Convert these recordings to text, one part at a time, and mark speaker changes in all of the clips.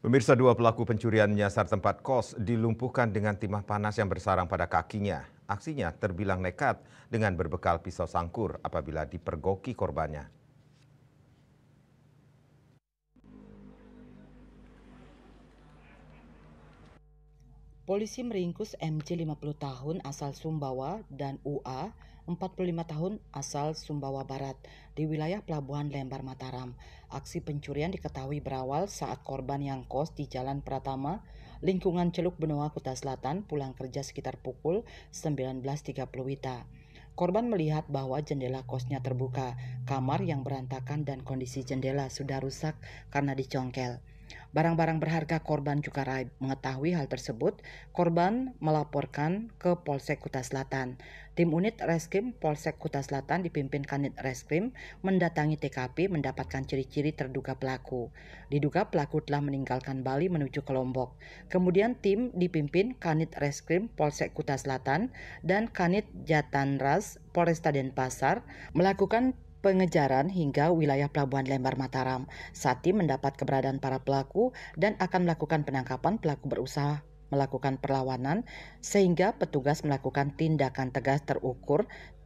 Speaker 1: Pemirsa, dua pelaku pencurian menyasar tempat kos dilumpuhkan dengan timah panas yang bersarang pada kakinya. Aksinya terbilang nekat dengan berbekal pisau sangkur apabila dipergoki korbannya.
Speaker 2: Polisi meringkus MJ 50 tahun asal Sumbawa dan UA 45 tahun asal Sumbawa Barat di wilayah Pelabuhan Lembar Mataram. Aksi pencurian diketahui berawal saat korban yang kos di Jalan Pratama, lingkungan Celuk Benoa, Kuta Selatan, pulang kerja sekitar pukul 19.30 WITA. Korban melihat bahwa jendela kosnya terbuka, kamar yang berantakan dan kondisi jendela sudah rusak karena dicongkel. Barang-barang berharga korban juga raib. Mengetahui hal tersebut, korban melaporkan ke Polsek Kuta Selatan. Tim unit Reskrim Polsek Kuta Selatan dipimpin Kanit Reskrim mendatangi TKP mendapatkan ciri-ciri terduga pelaku. Diduga pelaku telah meninggalkan Bali menuju ke Lombok. Kemudian tim dipimpin Kanit Reskrim Polsek Kuta Selatan dan Kanit Jatanras Polresta Denpasar melakukan pengejaran hingga wilayah Pelabuhan Lembar Mataram. Saat tim mendapat keberadaan para pelaku dan akan melakukan penangkapan, pelaku berusaha melakukan perlawanan sehingga petugas melakukan tindakan tegas terukur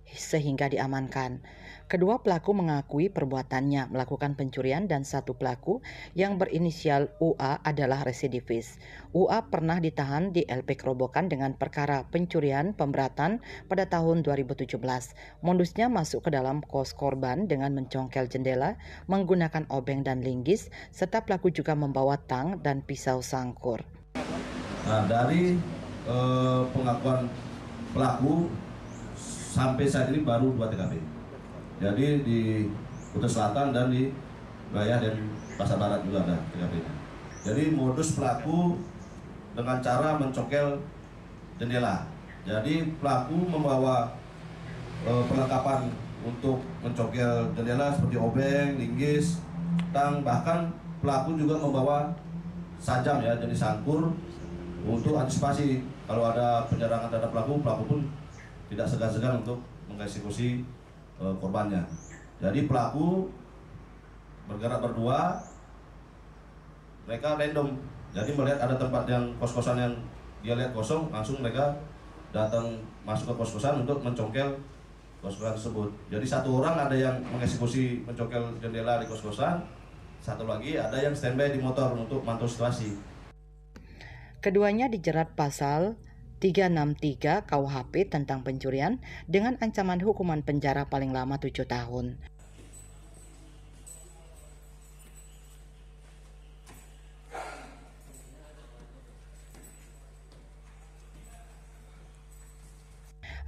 Speaker 2: sehingga diamankan. Kedua pelaku mengakui perbuatannya melakukan pencurian dan satu pelaku yang berinisial UA adalah residivis. UA pernah ditahan di LP Kerobokan dengan perkara pencurian pemberatan pada tahun 2017. Modusnya masuk ke dalam kos korban dengan mencongkel jendela menggunakan obeng dan linggis, serta pelaku juga membawa tang dan pisau sangkur.
Speaker 3: Nah, dari pengakuan pelaku sampai saat ini baru 2 TKP. Jadi di Kuta Selatan dan di wilayah dan Pasar Barat juga ada TKP-nya. Jadi modus pelaku dengan cara mencongkel jendela. Jadi pelaku membawa perlengkapan untuk mencongkel jendela seperti obeng, linggis, tang, bahkan pelaku juga membawa sajam ya, jadi sangkur untuk antisipasi kalau ada penyerangan terhadap pelaku pun tidak segan-segan untuk mengeksekusi korbannya. Jadi pelaku bergerak berdua, mereka random. Jadi melihat ada tempat yang kos-kosan yang dia lihat kosong, langsung mereka datang masuk ke kos-kosan untuk mencongkel kos-kosan tersebut. Jadi satu orang ada yang mengeksekusi mencongkel jendela di kos-kosan, satu lagi ada yang standby di motor untuk mantau situasi.
Speaker 2: Keduanya dijerat pasal 363 KUHP tentang pencurian dengan ancaman hukuman penjara paling lama 7 tahun.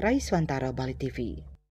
Speaker 2: Raiswantara, Bali TV.